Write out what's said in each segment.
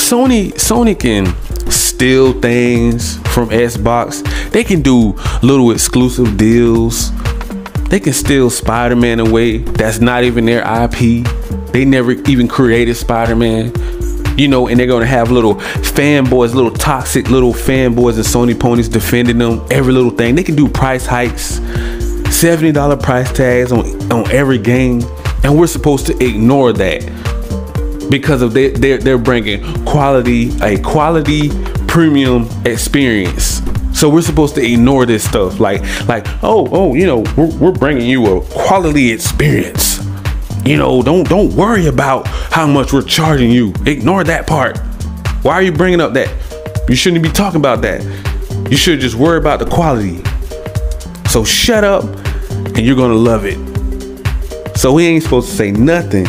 Sony can steal things from Xbox. They can do little exclusive deals. They can steal Spider-Man away. That's not even their IP. They never even created Spider-Man. You know, and they're gonna have little fanboys, little toxic little fanboys and Sony ponies defending them, every little thing. They can do price hikes, $70 price tags on every game, and we're supposed to ignore that because of they're bringing a quality premium experience. So we're supposed to ignore this stuff like oh, you know, we're bringing you a quality experience. You know, don't worry about how much we're charging you. Ignore that part. Why are you bringing up that? You shouldn't be talking about that. You should just worry about the quality. So shut up and you're gonna love it. So we ain't supposed to say nothing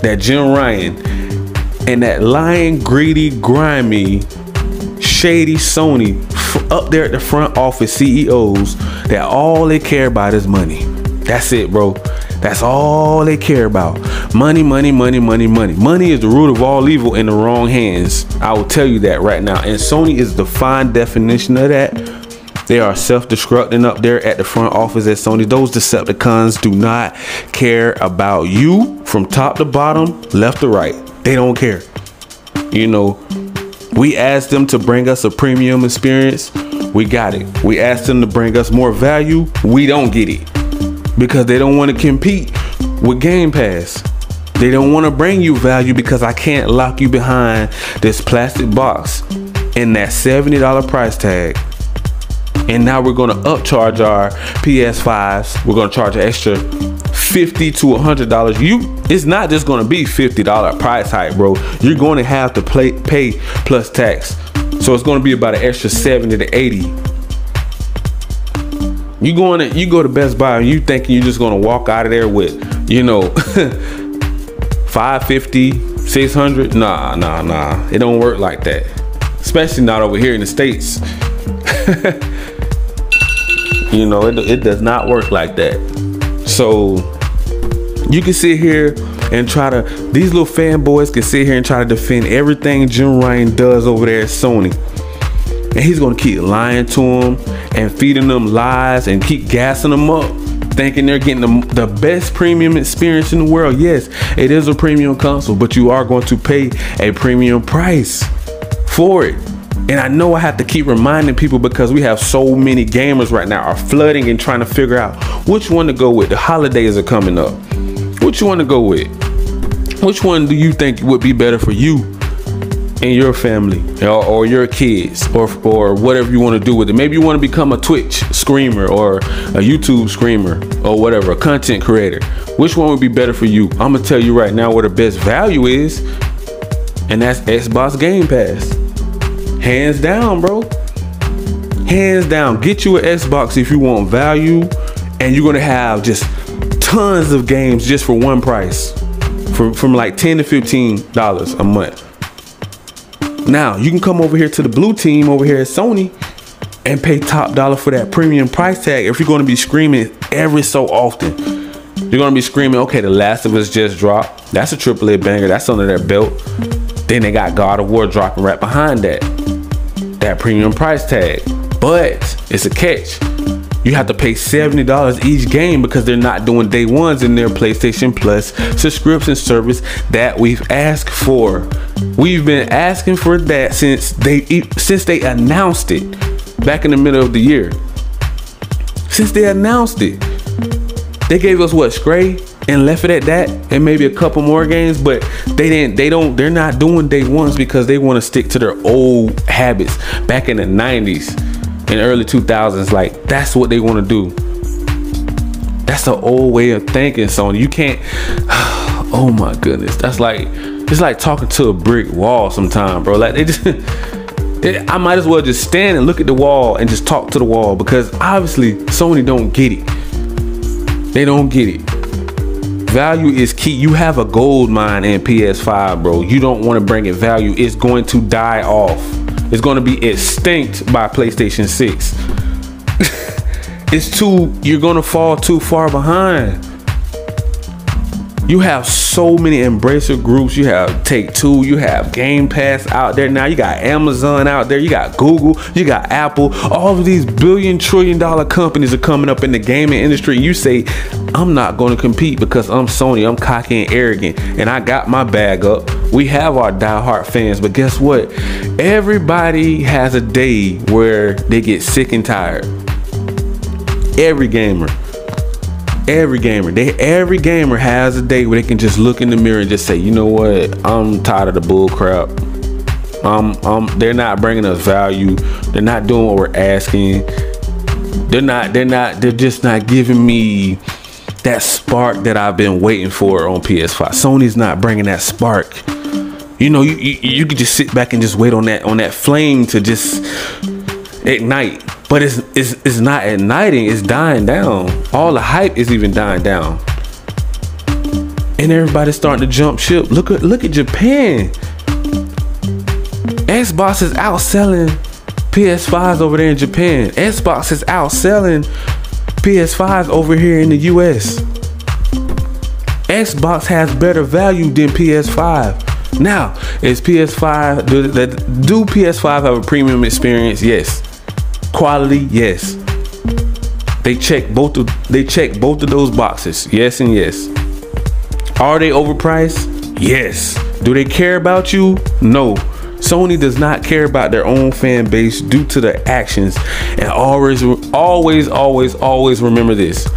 that Jim Ryan and that lying, greedy, grimy, shady Sony up there at the front office CEOs, that all they care about is money. That's it, bro. That's all they care about. Money, money, money, money, money. Money is the root of all evil in the wrong hands. I will tell you that right now. And Sony is the fine definition of that. They are self-destructing up there at the front office at Sony. Those Decepticons do not care about you from top to bottom, left to right. They don't care. You know, we asked them to bring us a premium experience. We got it. We asked them to bring us more value. We don't get it. Because they don't want to compete with Game Pass. They don't want to bring you value because I can't lock you behind this plastic box and that $70 price tag. And now we're going to upcharge our PS5s. We're going to charge an extra $50 to $100. It's not just going to be $50 price hike, bro. You're going to have to pay plus tax. So it's going to be about an extra $70 to $80. You go to Best Buy and you thinking you're just gonna walk out of there with, you know, $550, $600. Nah. It don't work like that. Especially not over here in the States. You know, it does not work like that. So you can sit here and these little fanboys can sit here and try to defend everything Jim Ryan does over there at Sony. And he's gonna keep lying to them and feeding them lies and keep gassing them up, thinking they're getting the best premium experience in the world. Yes, it is a premium console, but you are going to pay a premium price for it. And I know I have to keep reminding people because we have so many gamers right now are flooding and trying to figure out which one to go with. The holidays are coming up. Which one to go with? Which one do you think would be better for you and your family or your kids or whatever you want to do with it? Maybe you want to become a Twitch streamer or a YouTube streamer or whatever, a content creator. Which one would be better for you? I'm gonna tell you right now where the best value is, and that's Xbox Game Pass. Hands down, bro. Hands down. Get you an Xbox if you want value, and you're gonna have just tons of games just for one price, from like $10 to $15 a month. Now you can come over here to the blue team over here at Sony and pay top dollar for that premium price tag. If you're going to be screaming every so often, you're going to be screaming, okay, The Last of Us just dropped. That's a AAA banger. That's under their belt. Then they got God of War dropping right behind that premium price tag. But it's a catch. You have to pay $70 each game because they're not doing day ones in their PlayStation Plus subscription service that we've asked for. We've been asking for that since they announced it back in the middle of the year. Since they announced it, they gave us what, Stray and left it at that, and maybe a couple more games, but they're not doing day ones because they want to stick to their old habits back in the 90s and early 2000s. Like, that's what they want to do. That's the old way of thinking, Sony. You can't, oh my goodness, that's like, it's like talking to a brick wall sometimes, bro. Like, I might as well just stand and look at the wall and just talk to the wall, because obviously Sony don't get it. They don't get it. Value is key. You have a gold mine in PS5, bro. You don't want to bring it value. It's going to die off. It's going to be extinct by PlayStation 6. You're going to fall too far behind. You have so so many embracer groups. You have Take-Two, you have Game Pass out there now, you got Amazon out there, you got Google, you got Apple. All of these billion, trillion dollar companies are coming up in the gaming industry. You say, I'm not going to compete because I'm Sony, I'm cocky and arrogant, and I got my bag up. We have our diehard fans, but guess what? Everybody has a day where they get sick and tired. Every gamer has a day where they can just look in the mirror and just say, you know what? I'm tired of the bull crap. They're not bringing us value. They're not doing what we're asking. They're just not giving me that spark that I've been waiting for on PS5. Sony's not bringing that spark. You know, you could just sit back and just wait on that flame to just ignite. But it's not igniting, it's dying down. All the hype is even dying down. And everybody's starting to jump ship. Look at Japan. Xbox is outselling PS5s over there in Japan. Xbox is outselling PS5s over here in the US. Xbox has better value than PS5. Now, is PS5, do PS5 have a premium experience? Yes. Quality, yes. They check both of those boxes. Yes and yes. Are they overpriced? Yes. Do they care about you? No. Sony does not care about their own fan base due to their actions. And always remember this.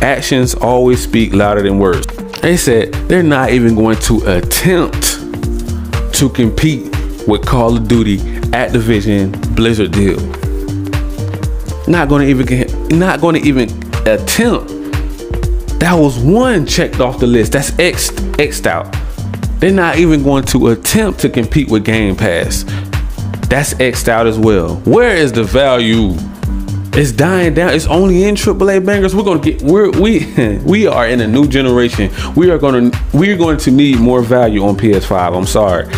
Actions always speak louder than words. They said they're not even going to attempt to compete with Call of Duty, Activision, Blizzard deal. Not going to even attempt. That was one checked off the list. That's X'd out. They're not even going to attempt to compete with Game Pass. That's X'd out as well. Where is the value? It's dying down. It's only in AAA bangers. We are in a new generation. We're going to need more value on PS5. I'm sorry.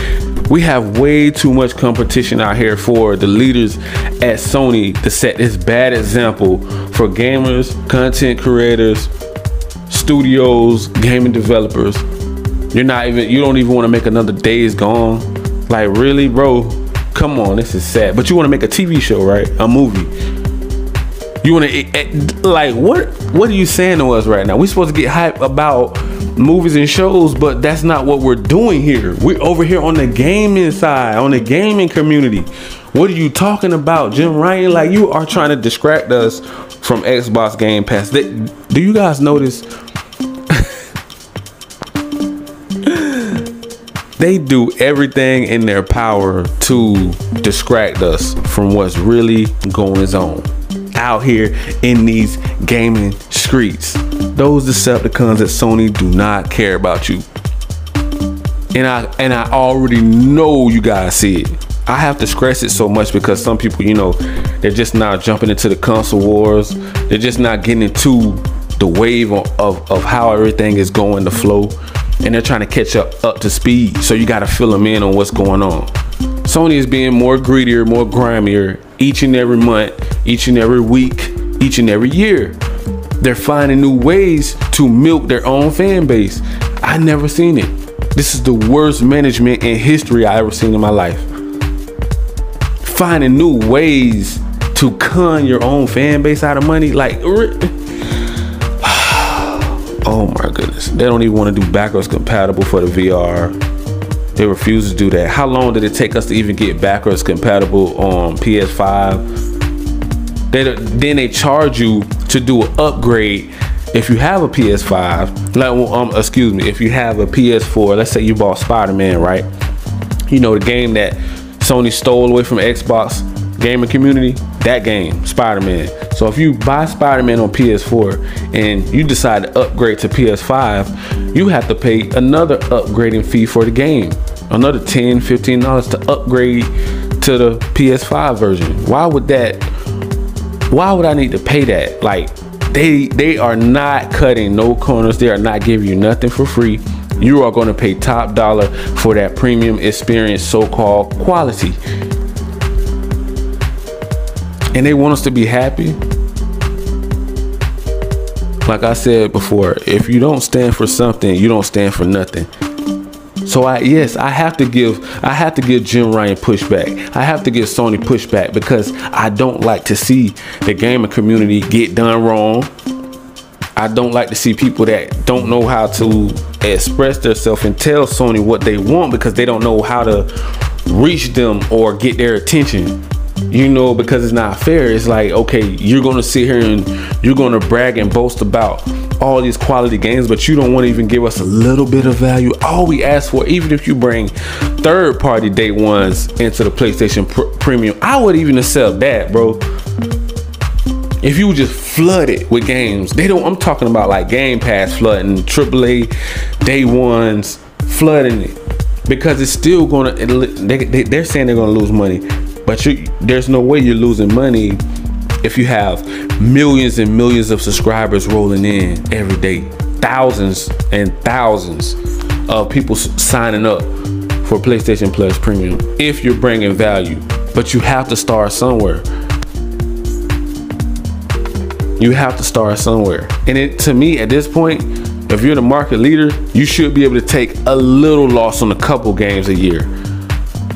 We have way too much competition out here for the leaders at Sony to set this bad example for gamers, content creators, studios, gaming developers. You don't even want to make another Days Gone. Like, really, bro? Come on, this is sad. But you want to make a TV show, right? A movie. You want to, like, what are you saying to us right now? We're supposed to get hype about movies and shows, but that's not what we're doing here. We're over here on the gaming side, on the gaming community. What are you talking about, Jim Ryan? Like, you are trying to distract us from Xbox Game Pass. Do you guys notice? They do everything in their power to distract us from what's really going on out here in these gaming streets. Those Decepticons at Sony do not care about you. And I already know you guys see it. I have to stress it so much because some people, you know, they're just not jumping into the console wars. They're just not getting into the wave of how everything is going to flow. And they're trying to catch up to speed. So you got to fill them in on what's going on. Sony is being more greedier, more grimier each and every month, each and every week, each and every year. They're finding new ways to milk their own fan base. I never seen it. This is the worst management in history I ever seen in my life. Finding new ways to con your own fan base out of money. Like, oh my goodness. They don't even want to do backwards compatible for the VR. They refuse to do that. How long did it take us to even get backwards compatible on PS5? Then they charge you to do an upgrade if you have a PS5. Like, excuse me, if you have a PS4, let's say you bought Spider-Man, right? You know, the game that Sony stole away from Xbox gaming community, that game, Spider-Man. So if you buy Spider-Man on PS4 and you decide to upgrade to PS5, you have to pay another upgrading fee for the game, another $10, $15 to upgrade to the PS5 version. Why would I need to pay that? Like, they are not cutting no corners. They are not giving you nothing for free. You are going to pay top dollar for that premium experience, so-called quality. And they want us to be happy. Like I said before, if you don't stand for something, you don't stand for nothing. So I have to give Jim Ryan pushback. I have to give Sony pushback because I don't like to see the gaming community get done wrong. I don't like to see people that don't know how to express themselves and tell Sony what they want because they don't know how to reach them or get their attention. You know, because it's not fair. It's like, okay, you're gonna sit here and you're gonna brag and boast about all these quality games, but you don't want to even give us a little bit of value. All we ask for, even if you bring third-party day ones into the PlayStation Premium, I would even accept that, bro. If you just flood it with games, I'm talking about like Game Pass flooding, AAA day ones flooding it, because it's still gonna. They're saying they're gonna lose money, but there's no way you're losing money if you have millions and millions of subscribers rolling in every day, thousands and thousands of people signing up for PlayStation Plus Premium. If you're bringing value, but you have to start somewhere. You have to start somewhere. And to me, at this point, if you're the market leader, you should be able to take a little loss on a couple games a year.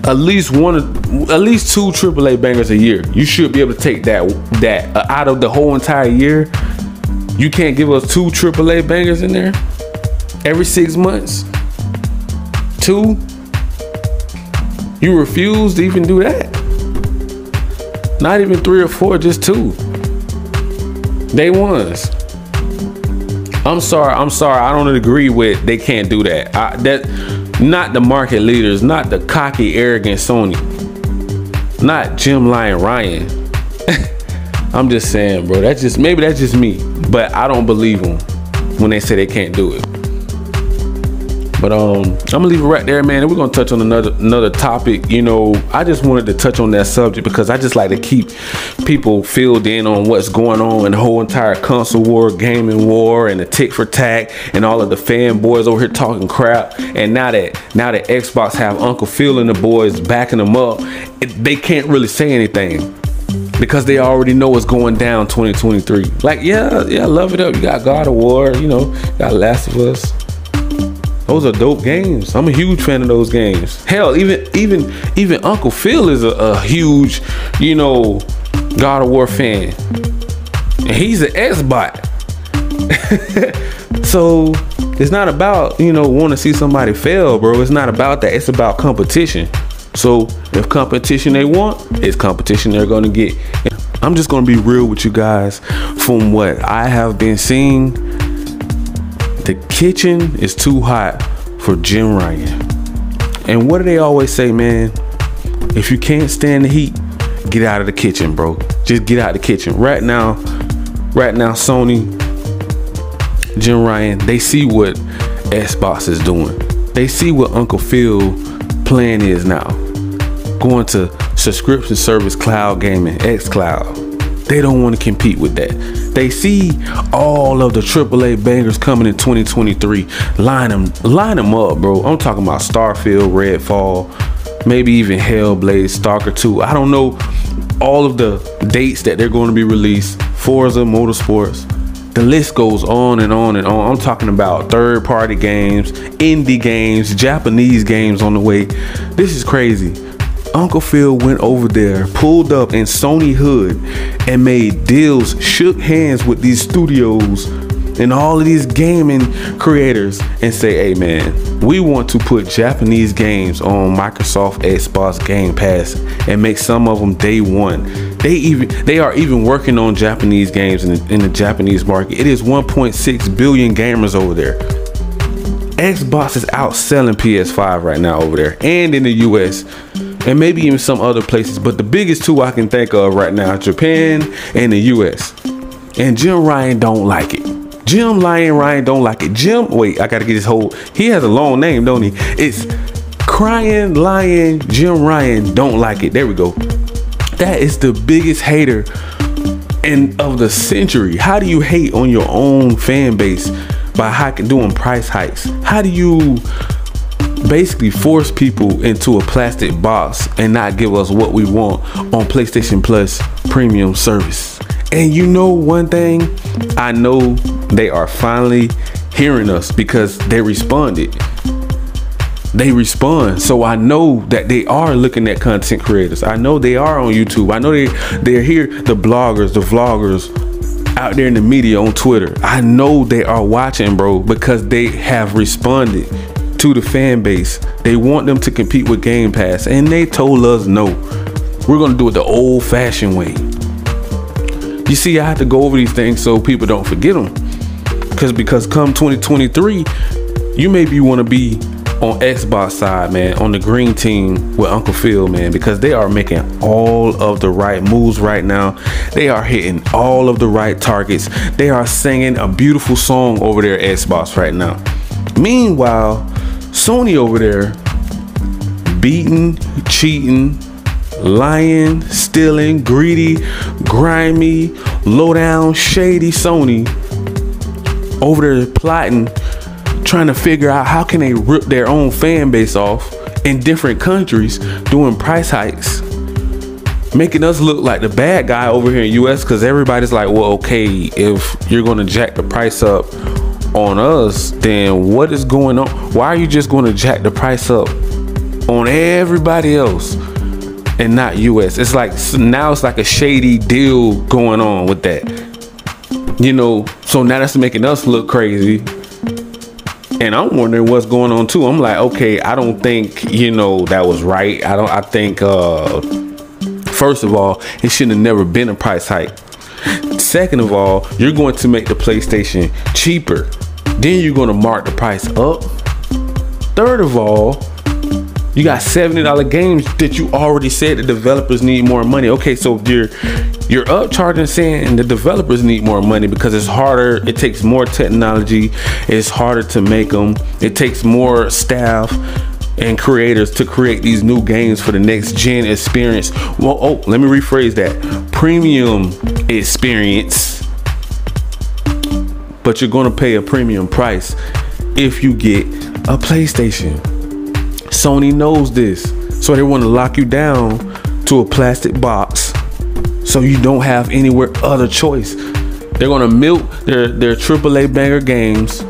At least two AAA bangers a year. You should be able to take that out of the whole entire year. You can't give us 2 AAA bangers in there every 6 months. 2. You refuse to even do that. Not even 3 or 4, just 2. Day ones. I'm sorry. I don't agree with they can't do that. Not the market leaders, not the cocky, arrogant Sony, not Jim Ryan. I'm just saying, bro. Maybe that's just me, but I don't believe them when they say they can't do it. But I'm gonna leave it right there, man. And we're gonna touch on another topic. You know, I just wanted to touch on that subject because I just like to keep people filled in on what's going on in the whole entire console war, gaming war, and the tick for tack, and all of the fanboys over here talking crap. And now that Xbox have Uncle Phil and the boys backing them up, they can't really say anything because they already know what's going down 2023. Like, yeah, love it up. You got God of War, you know, got Last of Us. Those are dope games. I'm a huge fan of those games. Hell, even Uncle Phil is a huge, you know, God of War fan. And he's an Xbot. So it's not about, you know, want to see somebody fail, bro. It's not about that. It's about competition. So if competition they want, it's competition they're gonna get. I'm just gonna be real with you guys. From what I have been seeing, the kitchen is too hot for Jim Ryan. And what do they always say, man? If you can't stand the heat, get out of the kitchen, bro. Just get out of the kitchen. Right now, Sony, Jim Ryan, they see what Xbox is doing. They see what Uncle Phil plan is now. Going to subscription service cloud gaming, xCloud. They don't want to compete with that. They see all of the AAA bangers coming in 2023. Line them up, bro. I'm talking about Starfield, Redfall, maybe even Hellblade, Stalker 2. I don't know all of the dates that they're going to be released. Forza Motorsports. The list goes on and on and on. I'm talking about third-party games, indie games, Japanese games on the way. This is crazy. Uncle Phil went over there, pulled up in Sony hood, and made deals, shook hands with these studios and all of these gaming creators and say, hey man, we want to put Japanese games on Microsoft Xbox Game Pass and make some of them day one. They are even working on Japanese games in the Japanese market. It is 1.6 billion gamers over there. Xbox is outselling PS5 right now over there and in the US. And maybe even some other places, but the biggest two I can think of right now, Japan and the US. And Jim Ryan don't like it. Jim Ryan don't like it. Wait, I gotta get his whole, he has a long name, don't he? It's Crying Lion Jim Ryan don't like it. There we go. That is the biggest hater of the century. How do you hate on your own fan base by doing price hikes? How do you basically force people into a plastic box and not give us what we want on PlayStation Plus Premium service? And you know one thing, I know they are finally hearing us because they responded. They respond. So I know that they are looking at content creators. I know they are on YouTube. I know they're here, the bloggers, the vloggers out there in the media on Twitter. I know they are watching, bro, because they have responded to the fan base. They want them to compete with Game Pass, and they told us no. We're gonna do it the old-fashioned way. You see, I have to go over these things so people don't forget them. Because come 2023, you maybe want to be on Xbox side, man, on the green team with Uncle Phil, man, because they are making all of the right moves right now. They are hitting all of the right targets. They are singing a beautiful song over there at Xbox right now. Meanwhile, Sony over there beating, cheating, lying, stealing, greedy, grimy, low down, shady Sony over there plotting, trying to figure out how can they rip their own fan base off in different countries, doing price hikes, making us look like the bad guy over here in US, because everybody's like, well, okay, if you're gonna jack the price up on us, then what is going on? Why are you just gonna jack the price up on everybody else and not US? It's like, now it's like a shady deal going on with that, you know. So now that's making us look crazy, and I'm wondering what's going on too. I'm like, okay, I don't think, you know, that was right. I think first of all, it shouldn't have never been a price hike. Second of all, you're going to make the PlayStation cheaper, then you're going to mark the price up. Third of all, you got $70 games that you already said the developers need more money. Okay, so you're upcharging, saying the developers need more money because it's harder. It takes more technology. It's harder to make them. It takes more staff and creators to create these new games for the next gen experience. Well, oh, let me rephrase that. Premium experience. But you're gonna pay a premium price if you get a PlayStation. Sony knows this, so they want to lock you down to a plastic box so you don't have anywhere other choice. They're gonna milk their AAA banger games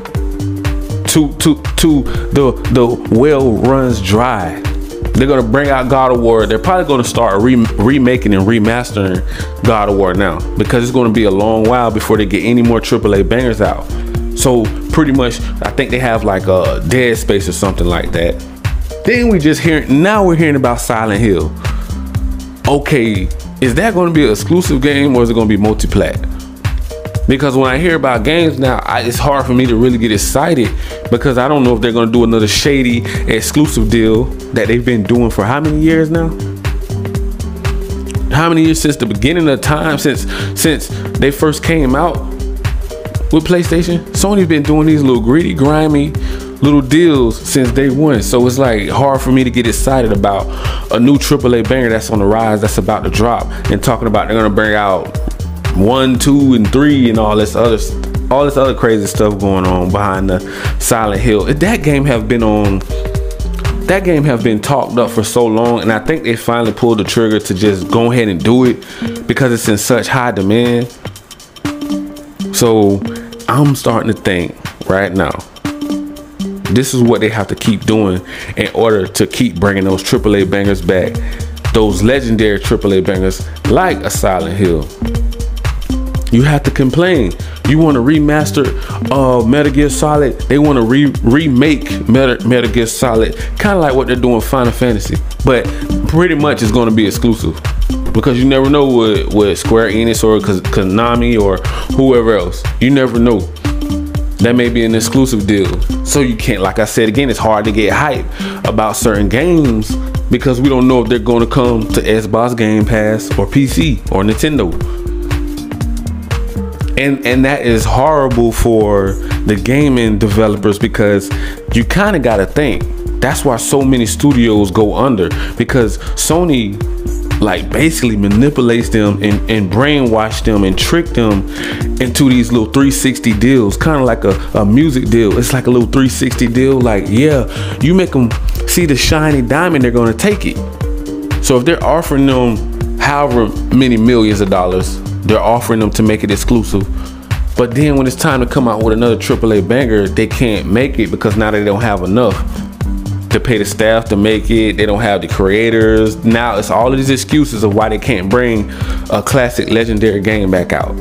to the well runs dry. They're gonna bring out God of War. They're probably gonna start remaking and remastering God of War now, because it's gonna be a long while before they get any more AAA bangers out. So pretty much, I think they have like a Dead Space or something like that. Then we're hearing about Silent Hill. Okay, is that going to be an exclusive game, or is it going to be multi-plat? Because when I hear about games now, it's hard for me to really get excited, because I don't know if they're going to do another shady exclusive deal that they've been doing for how many years now? How many years since the beginning of time, since they first came out with PlayStation? Sony's been doing these little greedy, grimy little deals since day one. So it's like hard for me to get excited about a new AAA banger that's on the rise, that's about to drop, and talking about they're gonna bring out 1, 2, and 3 and all this other crazy stuff going on behind the Silent Hill. That game have been talked up for so long, and I think they finally pulled the trigger to just go ahead and do it because it's in such high demand. So I'm starting to think right now, this is what they have to keep doing in order to keep bringing those AAA bangers back. Those legendary AAA bangers like a Silent Hill. You have to complain. You want to remaster Metal Gear Solid. They want to remake Metal Gear Solid. Kind of like what they're doing Final Fantasy. But pretty much it's going to be exclusive. Because you never know with Square Enix or Konami or whoever else. You never know. That may be an exclusive deal. So you can't, like I said again, it's hard to get hype about certain games because we don't know if they're going to come to Xbox Game Pass or PC or Nintendo. And that is horrible for the gaming developers, because you kind of got to think. That's why so many studios go under, because Sony like basically manipulates them and brainwash them and trick them into these little 360 deals, kind of like a music deal. It's like a little 360 deal. Like, yeah, you make them see the shiny diamond, they're gonna take it. So if they're offering them however many millions of dollars, They're offering them to make it exclusive. But then when it's time to come out with another AAA banger, they can't make it because now they don't have enough to pay the staff to make it. They don't have the creators. Now it's all of these excuses of why they can't bring a classic legendary game back out.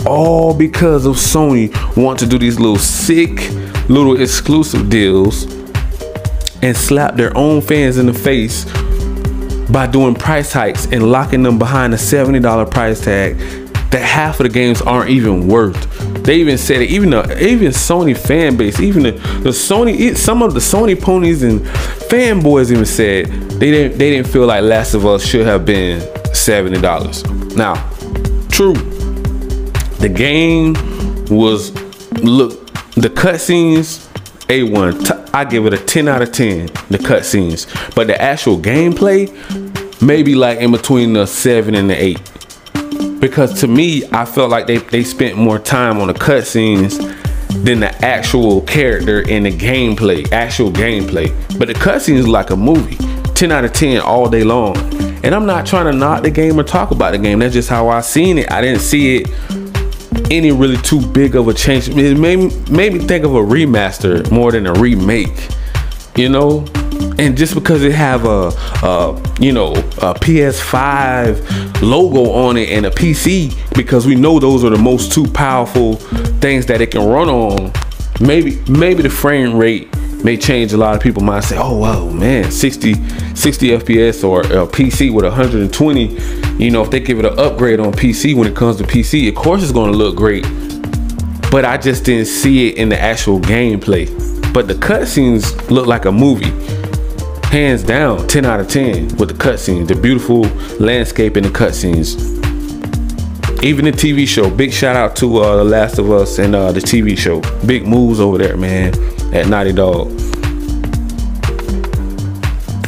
All because of Sony want to do these little sick little exclusive deals and slap their own fans in the face by doing price hikes and locking them behind a $70 price tag that half of the games aren't even worth. They even said it, even Sony fan base, even the Sony, some of the Sony ponies and fanboys even said they didn't feel like Last of Us should have been $70. Now, true, the game was, look, the cutscenes, A1. I give it a 10 out of 10, the cutscenes. But the actual gameplay, maybe like in between the 7 and the 8. Because to me, I felt like they spent more time on the cutscenes than the actual character in the gameplay, actual gameplay. But the cutscenes is like a movie, 10 out of 10 all day long. And I'm not trying to knock the game or talk about the game. That's just how I seen it. I didn't see it any really too big of a change. It made me think of a remaster more than a remake, you know. And just because it have a PS5 logo on it and a PC, because we know those are the most two powerful things that it can run on, maybe the frame rate may change a lot of people's minds. Say, oh wow, man, 60 FPS or a PC with 120. You know, if they give it an upgrade on PC, when it comes to PC, of course it's going to look great. But I just didn't see it in the actual gameplay. But the cutscenes look like a movie. Hands down, 10 out of 10 with the cutscenes, the beautiful landscape in the cutscenes. Even the TV show, big shout out to The Last of Us and the TV show. Big moves over there, man, at Naughty Dog.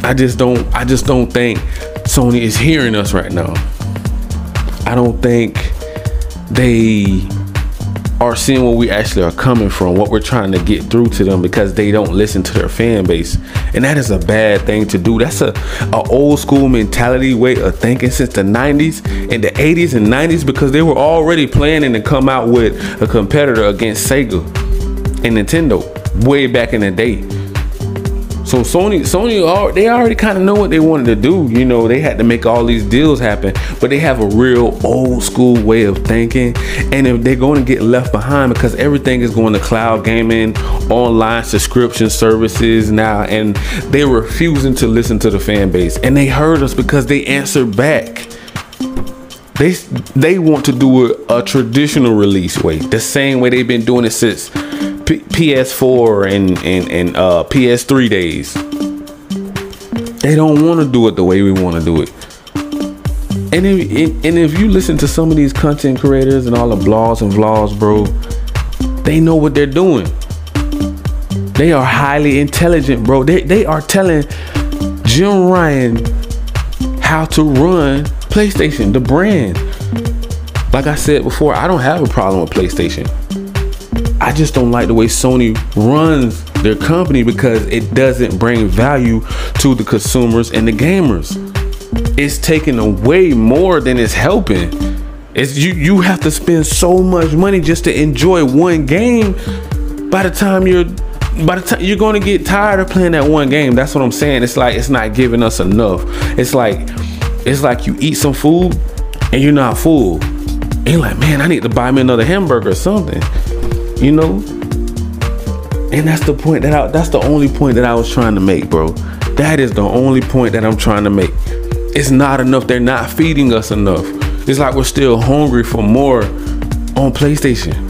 I just don't think Sony is hearing us right now. I don't think they are seeing where we actually are coming from, what we're trying to get through to them, because they don't listen to their fan base. And that is a bad thing to do. That's a old school mentality way of thinking since the 90s and the 80s and 90s, because they were already planning to come out with a competitor against Sega and Nintendo way back in the day. So Sony, they already kind of know what they wanted to do. You know, they had to make all these deals happen, but they have a real old school way of thinking. And if they're going to get left behind, because everything is going to cloud gaming, online subscription services now, and they're refusing to listen to the fan base. And they heard us because they answered back. They want to do a traditional release way, the same way they've been doing it since PS4 and PS3 days. They don't want to do it the way we want to do it. And if you listen to some of these content creators and all the blogs and vlogs, bro, they know what they're doing. They are highly intelligent, bro. They are telling Jim Ryan how to run PlayStation, the brand. Like I said before, I don't have a problem with PlayStation. I just don't like the way Sony runs their company, because it doesn't bring value to the consumers and the gamers. It's taking away more than it's helping. It's you have to spend so much money just to enjoy one game. By the time you're going to get tired of playing that one game. That's what I'm saying. It's like it's not giving us enough. It's like you eat some food and you're not full. And you're like, man, I need to buy me another hamburger or something. You know, and that's the point that's the only point that I was trying to make, bro. That is the only point that I'm trying to make. It's not enough. They're not feeding us enough. It's like we're still hungry for more on PlayStation.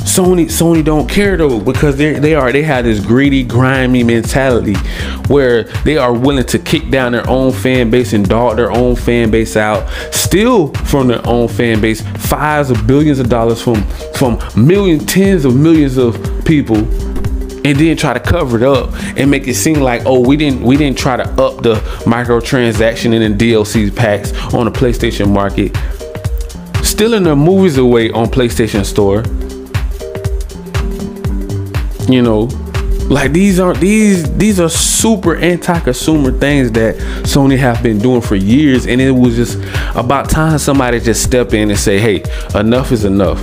Sony don't care though, because they have this greedy, grimy mentality where they are willing to kick down their own fan base and dog their own fan base out, steal from their own fan base $5s of billions of dollars from millions, tens of millions of people, and then try to cover it up and make it seem like, oh, we didn't try to up the microtransaction and the DLC packs on the PlayStation market, stealing their movies away on PlayStation Store. You know, Like these are super anti-consumer things that Sony have been doing for years, and it was just about time somebody just step in and say, hey, enough is enough.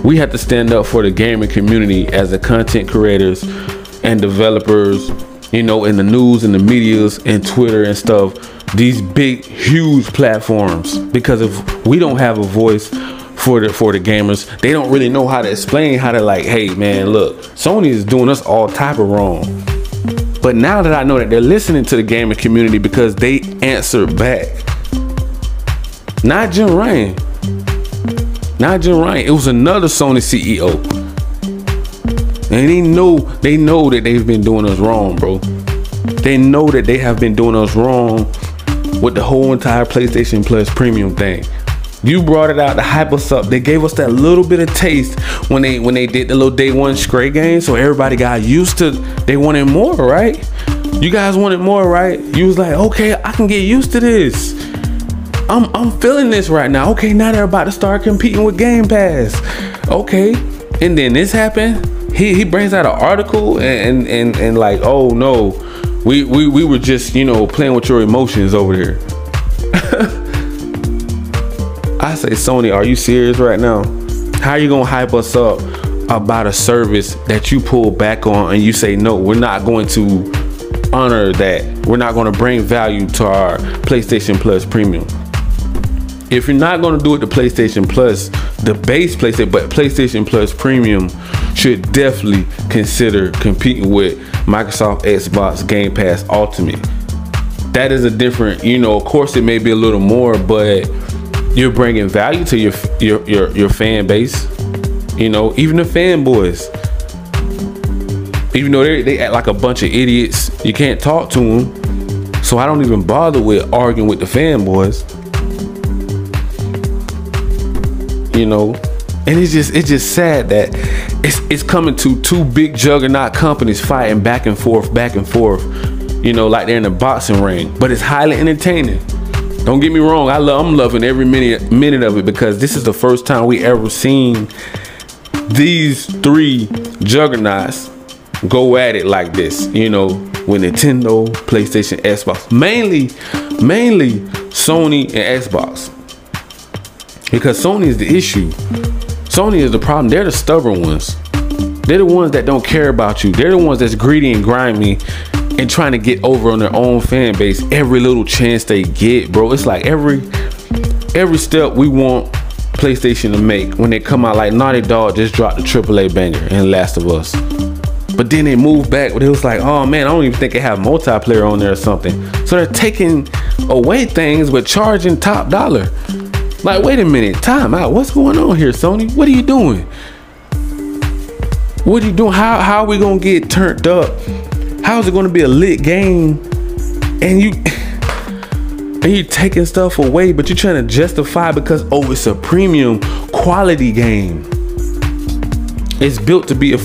We have to stand up for the gaming community as the content creators and developers, you know, in the news and the medias and Twitter and stuff, these big huge platforms, because if we don't have a voice for the gamers, they don't really know how to explain how to, like, hey man, look, Sony is doing us all type of wrong. But now that I know that they're listening to the gaming community, because they answered back. Not Jim Ryan. Not Jim Ryan. It was another Sony CEO. And they know that they've been doing us wrong, bro. They know that they have been doing us wrong with the whole entire PlayStation Plus premium thing. You brought it out to hype us up. They gave us that little bit of taste when they did the little day one Stray game, so everybody got used to, they wanted more, right? You guys wanted more, right? You was like, okay, I can get used to this. I'm feeling this right now. Okay, now they're about to start competing with Game Pass. Okay, and then this happened. He brings out an article and like, oh no, we were just, you know, playing with your emotions over here. I say, Sony, are you serious right now? How are you gonna hype us up about a service that you pull back on and you say, no, we're not going to honor that. We're not gonna bring value to our PlayStation Plus premium. If you're not gonna do it to PlayStation Plus, the base PlayStation, but PlayStation Plus premium should definitely consider competing with Microsoft Xbox Game Pass Ultimate. That is a different, you know, of course it may be a little more, but you're bringing value to your fan base. You know, even the fanboys, even though they act like a bunch of idiots, you can't talk to them. So I don't even bother with arguing with the fanboys. You know, and it's just sad that it's coming to two big juggernaut companies fighting back and forth, you know, like they're in a boxing ring. But it's highly entertaining. Don't get me wrong, I'm loving every minute of it, because this is the first time we ever seen these three juggernauts go at it like this, you know, with Nintendo, PlayStation, Xbox, mainly Sony and Xbox, because Sony is the issue. Sony is the problem. They're the stubborn ones. They're the ones that don't care about you. They're the ones that's greedy and grimy and trying to get over on their own fan base every little chance they get, bro. It's like every step we want PlayStation to make when they come out, like Naughty Dog just dropped the AAA banger in Last of Us. But then they moved back, but it was like, oh man, I don't even think they have multiplayer on there or something. So they're taking away things but charging top dollar. Like, wait a minute, time out. What's going on here, Sony? What are you doing? What are you doing? How are we gonna get turned up? How is it gonna be a lit game? And you're taking stuff away, but you're trying to justify because, oh, it's a premium quality game. It's built to be a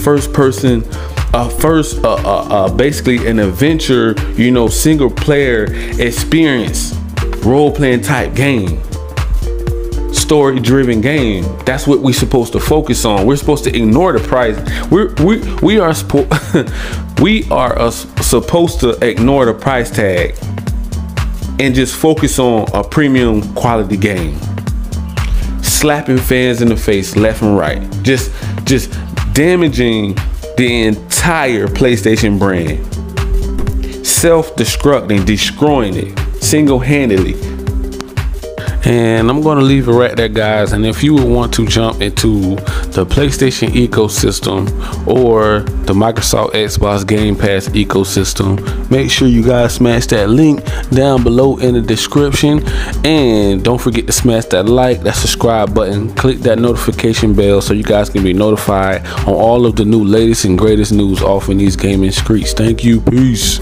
basically an adventure, you know, single player experience, role-playing type game, story-driven game. That's what we're supposed to focus on. We're supposed to ignore the price. We are supposed to ignore the price tag and just focus on a premium quality game, slapping fans in the face left and right, just damaging the entire PlayStation brand, self-destructing, destroying it single-handedly. And I'm going to leave it right there, guys. And if you would want to jump into the PlayStation ecosystem or the Microsoft Xbox Game Pass ecosystem, make sure you guys smash that link down below in the description. And don't forget to smash that like, that subscribe button, click that notification bell so you guys can be notified on all of the new latest and greatest news off in these gaming streets. Thank you. Peace.